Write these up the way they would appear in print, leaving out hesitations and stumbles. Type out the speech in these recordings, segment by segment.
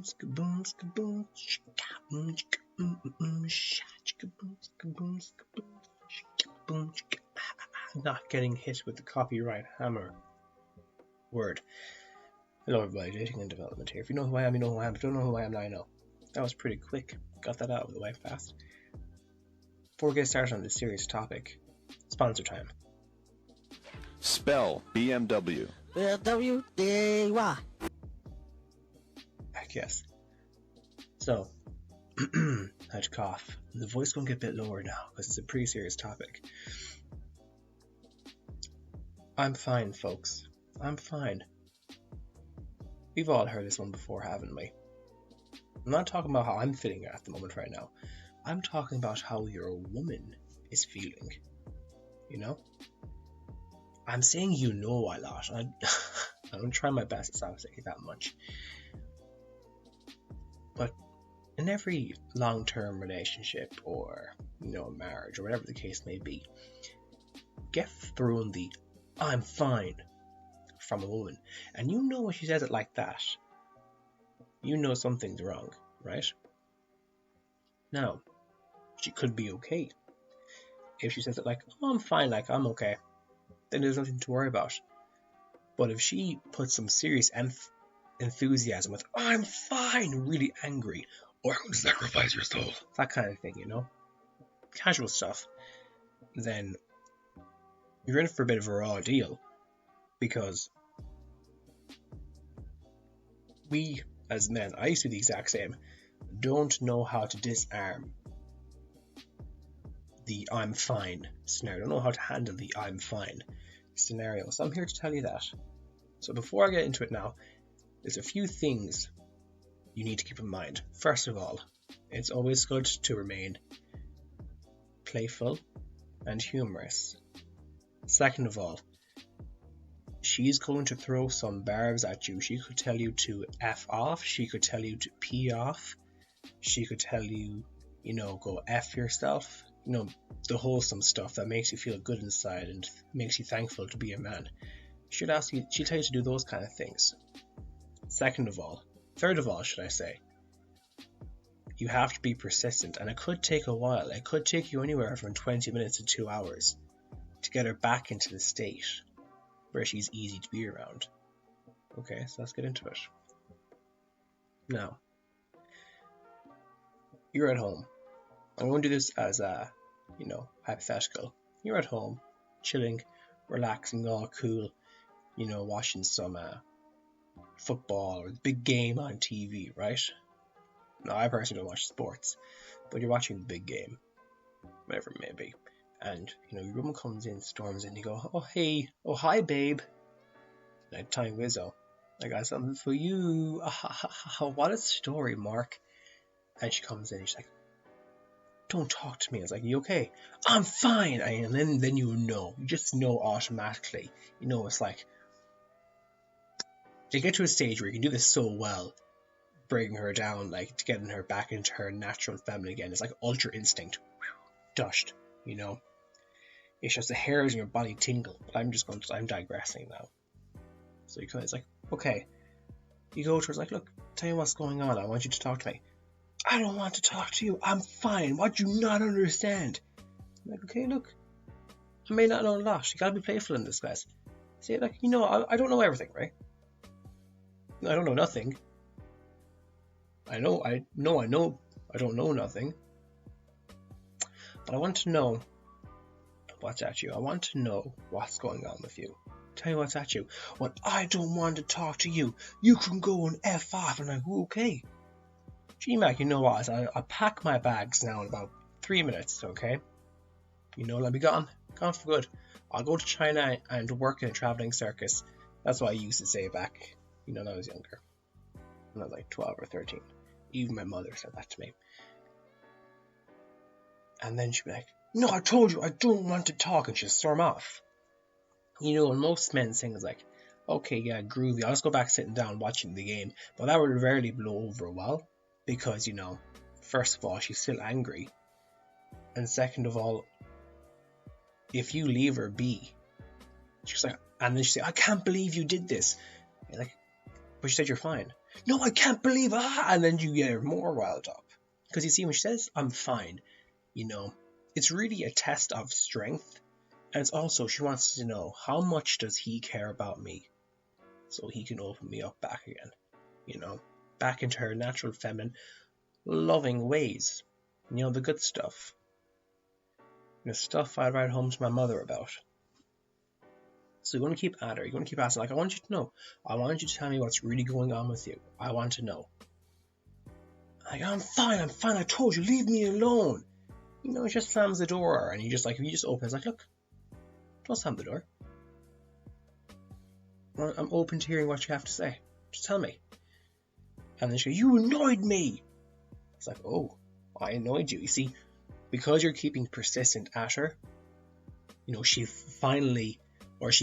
skaboom, skaboom, shikaboom, shikaboom, shikaboom, skaboom, skaboom, shikaboom, shikaboom. Not getting hit with the copyright hammer word. Hello everybody, dating and development here. If you know who I am, you know who I am. If you don't know who I am, now you know. That was pretty quick. Got that out of the way fast. Before we get started on this serious topic, sponsor time. Spell BMW. W-D-Y. Heck yes. So, I had to cough. The voice won't get a bit lower now because it's a pretty serious topic. I'm fine, folks. I'm fine. We've all heard this one before, haven't we? I'm not talking about how I'm feeling at the moment right now. I'm talking about how your woman is feeling. You know? I'm saying you know a lot. I'm trying my best to sound like that much. But in every long-term relationship or, marriage or whatever the case may be, get thrown the I'm fine from a woman. And you know when she says it like that, you know something's wrong, right? Now, she could be okay. If she says it like, oh, I'm fine, like, I'm okay, then there's nothing to worry about. But if she puts some serious enthusiasm with, oh, I'm fine, really angry, or I'm going to sacrifice your soul, that kind of thing, casual stuff, then you're in for a bit of a raw deal, because we, as men, I used to be the exact same, don't know how to disarm the I'm fine scenario. Don't know how to handle the I'm fine scenario. So I'm here to tell you that. So before I get into it now, there's a few things you need to keep in mind. First of all, it's always good to remain playful and humorous. Second of all, she's going to throw some barbs at you. She could tell you to F off. She could tell you to pee off. She could tell you, go F yourself. The wholesome stuff that makes you feel good inside and makes you thankful to be a man. She'll tell you to do those kind of things. Third of all, should I say, you have to be persistent, and it could take a while. It could take you anywhere from 20 minutes to 2 hours to get her back into the state where she's easy to be around. Okay, so let's get into it. Now, you're at home. I'm going to do this as a, hypothetical. You're at home, chilling, relaxing, all cool, watching some football or the big game on TV, right? No, I personally don't watch sports, but you're watching the big game, whatever it may be. And, your woman comes in, storms in, you go, oh, hey, oh, hi, babe. Nighttime Wizzo, I got something for you. What a story, Mark. And she comes in and she's like, don't talk to me. I was like, you okay? I'm fine. And then you just know automatically. It's like, you get to a stage where you can do this so well, bringing her down, like, to getting her back into her natural feminine again. It's like ultra instinct. Dushed, It's just the hairs in your body tingle. But I'm digressing now. So it's like, okay. You go to her, it's like, look, tell me what's going on. I want you to talk to me. I don't want to talk to you. I'm fine. What do you not understand? I'm like, okay, look. I may not know a lot. You gotta be playful in this class. Say, like, I don't know everything, right? I don't know nothing. I don't know nothing. But I want to know what's at you. I want to know what's going on with you. Tell me what's at you. When I don't want to talk to you, you can go and F off. And I'm like, okay. G-Mac, you know what? I'll pack my bags now in about 3 minutes, okay? I'll be gone for good. I'll go to China and work in a traveling circus. That's what I used to say back, when I was younger. When I was like 12 or 13. Even my mother said that to me. And then she'd be like, no, I told you, I don't want to talk. And she'd storm off. And most men think is like, okay, yeah, groovy. I'll just go back sitting down watching the game. But that would rarely blow over well. Because, first of all, she's still angry. And second of all, if you leave her be, she's like, and then she say, I can't believe you did this. You're like, but she said you're fine. No, I can't believe it. And then you get her more riled up. Because you see, when she says, I'm fine, it's really a test of strength. And it's also, she wants to know, how much does he care about me? So he can open me up back again. Back into her natural feminine, loving ways. The good stuff. The stuff I'd write home to my mother about. So you're going to keep at her. You're going to keep asking, like, I want you to know. I want you to tell me what's really going on with you. I want to know. Like, I'm fine. I told you, leave me alone. He just slams the door, and if you just open, it's like, look, don't slam the door. I'm open to hearing what you have to say. Just tell me. And then she goes, you annoyed me. It's like, oh, I annoyed you. You see, because you're keeping persistent at her, she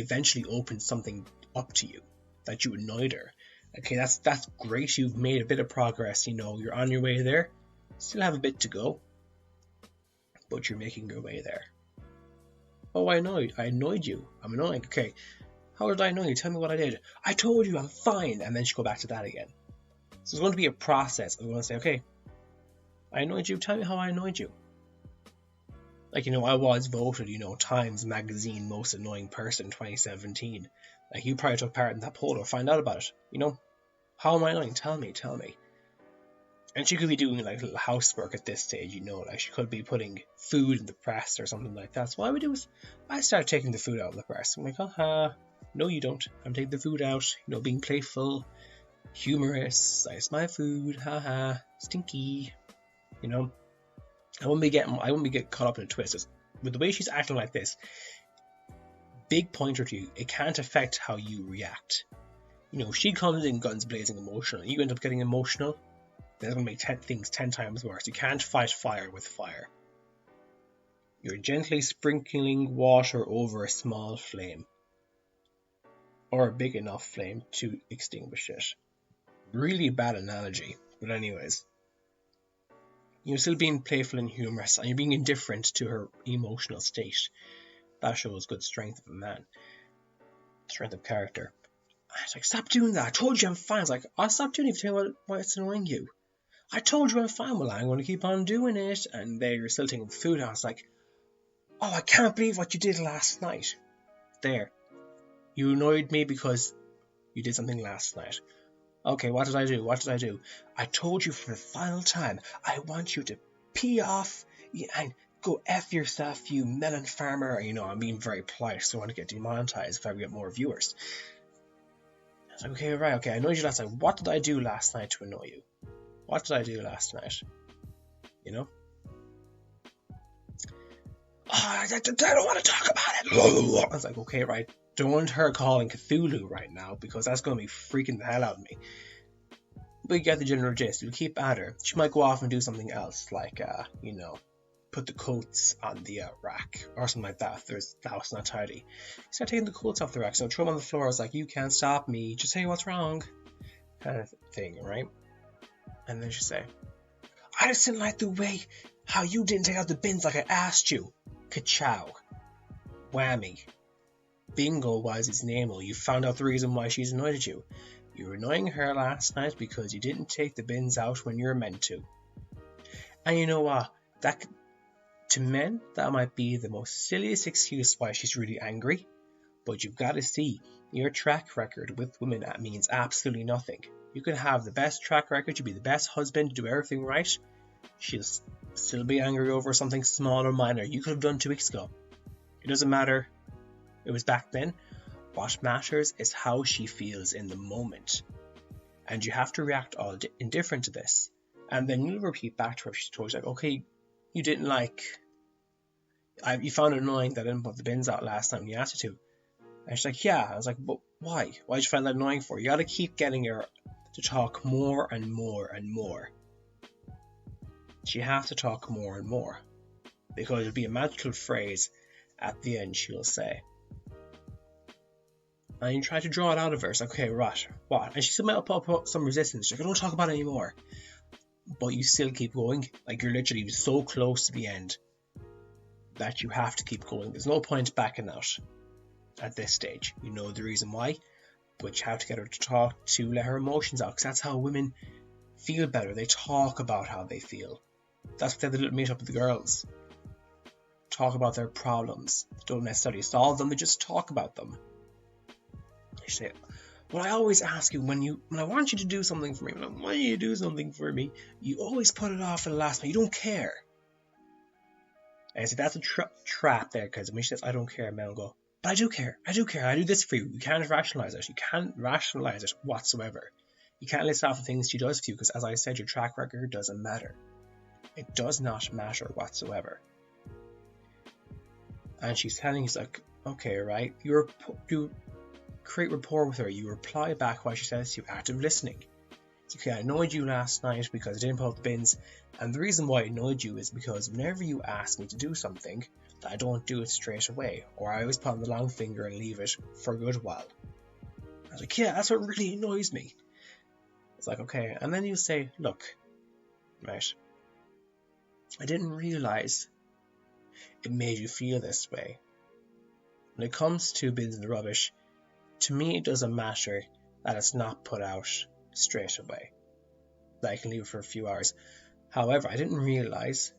eventually opened something up to you that you annoyed her. Okay, that's great. You've made a bit of progress. You're on your way there. Still have a bit to go, but you're making your way there. Oh, I annoyed you. I'm annoying. Okay, how did I annoy you? Tell me what I did. I told you I'm fine. And then she'll go back to that again. So it's going to be a process. I'm going to say, okay, I annoyed you. Tell me how I annoyed you. Like, I was voted, Times Magazine most annoying person 2017. Like, you probably took part in that poll or find out about it. How am I annoying? Tell me. And she could be doing like little housework at this stage, like she could be putting food in the press or something like that. So what I would do is I start taking the food out of the press. I'm like, haha, no you don't. I'm taking the food out, being playful, humorous. It's my food, haha, stinky. I wouldn't be getting caught up in a twist. With the way she's acting like this, big pointer to you, it can't affect how you react. She comes in guns blazing emotional, and you end up getting emotional, then it's going to make things 10 times worse. You can't fight fire with fire. You're gently sprinkling water over a small flame, or a big enough flame to extinguish it. Really bad analogy, but anyways. You're still being playful and humorous, and you're being indifferent to her emotional state. That shows good strength of a man. Strength of character. It's like, stop doing that. I told you I'm fine. It's like, I'll stop doing it if you tell me why it's annoying you. I told you I'm fine. Well, I'm going to keep on doing it. And they're still taking food out. It's like, oh, I can't believe what you did last night. There. You annoyed me because you did something last night. Okay, what did I do? I told you for the final time, I want you to pee off and go F yourself, you melon farmer. I'm being very polite, so I want to get demonetized if I get more viewers. It's like, okay, right, I annoyed you last night. What did I do last night to annoy you? What did I do last night? Oh, I don't want to talk about it. I was like, okay, right. Don't want her calling Cthulhu right now, because that's going to be freaking the hell out of me. But you get the general gist. You keep at her. She might go off and do something else, like, put the coats on the rack, or something like that, if there's the house not tidy. Start taking the coats off the rack, so throw them on the floor. It's like, you can't stop me, just say what's wrong, kind of thing, right? And then she say, I just didn't like the way how you didn't take out the bins like I asked you. Ka-chow. Whammy. Bingo was his name. You found out the reason why she's annoyed at you. You were annoying her last night because you didn't take the bins out when you were meant to. And you know what? That, to men, that might be the most silliest excuse why she's really angry. But you've got to see, your track record with women means absolutely nothing. You could have the best track record, you'd be the best husband, do everything right. She'll still be angry over something small or minor you could have done 2 weeks ago. It doesn't matter. It was back then. What matters is how she feels in the moment. And you have to react all indifferent to this. And then you'll repeat back to her if she's told you, like, okay, you didn't like... you found it annoying that I didn't put the bins out last time when you asked her to. And she's like, yeah. I was like, but why? Why did you find that annoying for? You gotta keep getting her to talk more and more and more. She has to talk more and more. Because it'll be a magical phrase at the end she'll say. And you try to draw it out of her. It's like, okay, right, what? And she still might put up some resistance. She's like, I don't talk about it anymore. But you still keep going. Like, you're literally so close to the end that you have to keep going. There's no point backing out at this stage. You know the reason why. with how to get her to talk, to let her emotions out, because that's how women feel better. They talk about how they feel. That's what they have the little meet up with the girls. Talk about their problems. Don't necessarily solve them, they just talk about them. They say, well, I always ask you when I want you to do something for me, when I want you to do something for me, you always put it off for the last minute. You don't care. And I said, that's a trap there, because when she says, I don't care, men will go, but I do care. I do care. I do this for you. You can't rationalize it. You can't rationalize it whatsoever. You can't list off the things she does for you, because as I said, your track record doesn't matter. It does not matter whatsoever. And she's telling you, like, okay, right, you create rapport with her, you reply back what she says to you, active listening. It's okay, I annoyed you last night because I didn't put up the bins, and the reason why I annoyed you is because whenever you ask me to do something, I don't do it straight away, or I always put on the long finger and leave it for a good while. I was like, yeah, that's what really annoys me. It's like, okay, and then you say, look, right, I didn't realize it made you feel this way. When it comes to bins in the rubbish, to me it doesn't matter that it's not put out straight away, that I can leave it for a few hours. However, I didn't realize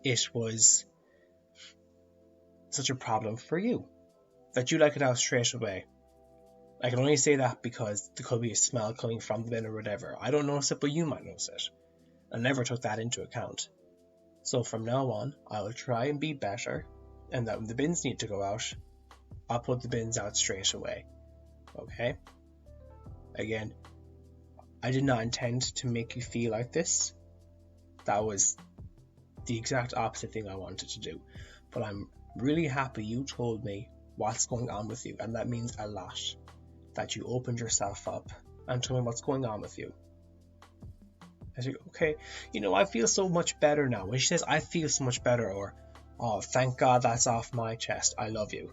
it was such a problem for you, that you like it out straight away. I can only say that because there could be a smell coming from the bin or whatever. I don't notice it, but you might notice it. I never took that into account. So from now on, I will try and be better, and that when the bins need to go out, I'll put the bins out straight away. Okay? Again, I did not intend to make you feel like this. That was the exact opposite thing I wanted to do. But I'm really happy you told me what's going on with you, and that means a lot. That you opened yourself up and told me what's going on with you. I said, okay, I feel so much better now. When she says, I feel so much better, or, oh, thank God that's off my chest, I love you.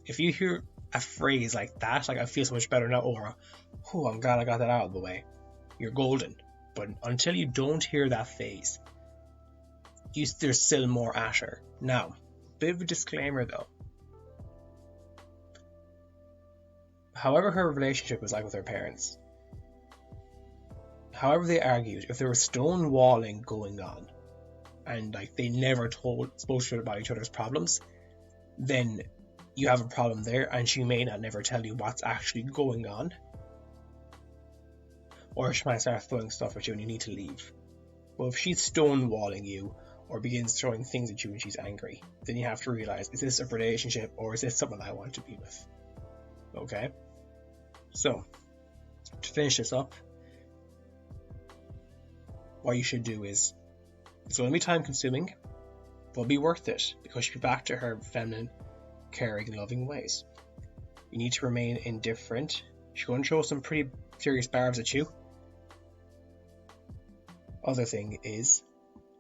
If you hear a phrase like that, like I feel so much better now, or, oh, I'm glad I got that out of the way, you're golden. But until you don't hear that phrase, there's still more at her. Now, bit of a disclaimer though. However her relationship was like with her parents, however they argued, if there was stonewalling going on, and like they never spoke to each other about each other's problems, then you have a problem there, and she may not never tell you what's actually going on. Or she might start throwing stuff at you and you need to leave. Well, if she's stonewalling you, or begins throwing things at you when she's angry, then you have to realize, is this a relationship, or is this someone I want to be with? Okay? So, to finish this up, what you should do is, it's going to be time consuming, but it'll be worth it, because she'll be back to her feminine, caring and loving ways. You need to remain indifferent. She's going to throw some pretty serious barbs at you. Other thing is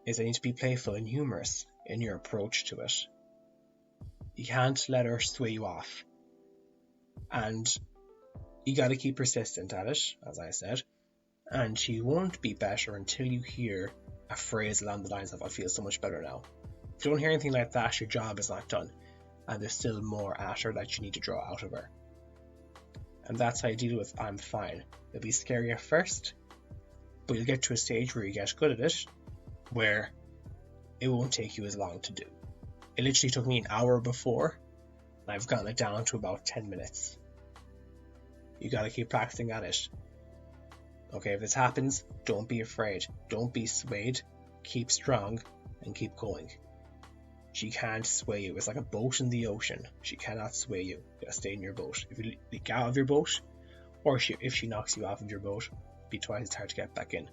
I need to be playful and humorous in your approach to it. You can't let her sway you off. And you got to keep persistent at it, as I said. And she won't be better until you hear a phrase along the lines of, I feel so much better now. If you don't hear anything like that, your job is not done. And there's still more at her that you need to draw out of her. And that's how you deal with I'm fine. It'll be scary at first, but you'll get to a stage where you get good at it, where it won't take you as long to do. It literally took me an hour before, and I've gotten it down to about 10 minutes. You gotta keep practicing at it. Okay, if this happens, don't be afraid. Don't be swayed. Keep strong and keep going. She can't sway you. It's like a boat in the ocean. She cannot sway you. You gotta stay in your boat. If you get out of your boat, or if she knocks you off of your boat, be twice as hard to get back in.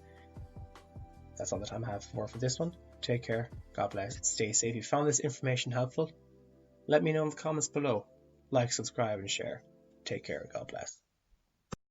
That's all the time I have for this one. Take care. God bless. Stay safe. If you found this information helpful, let me know in the comments below. Like, subscribe, and share. Take care. God bless.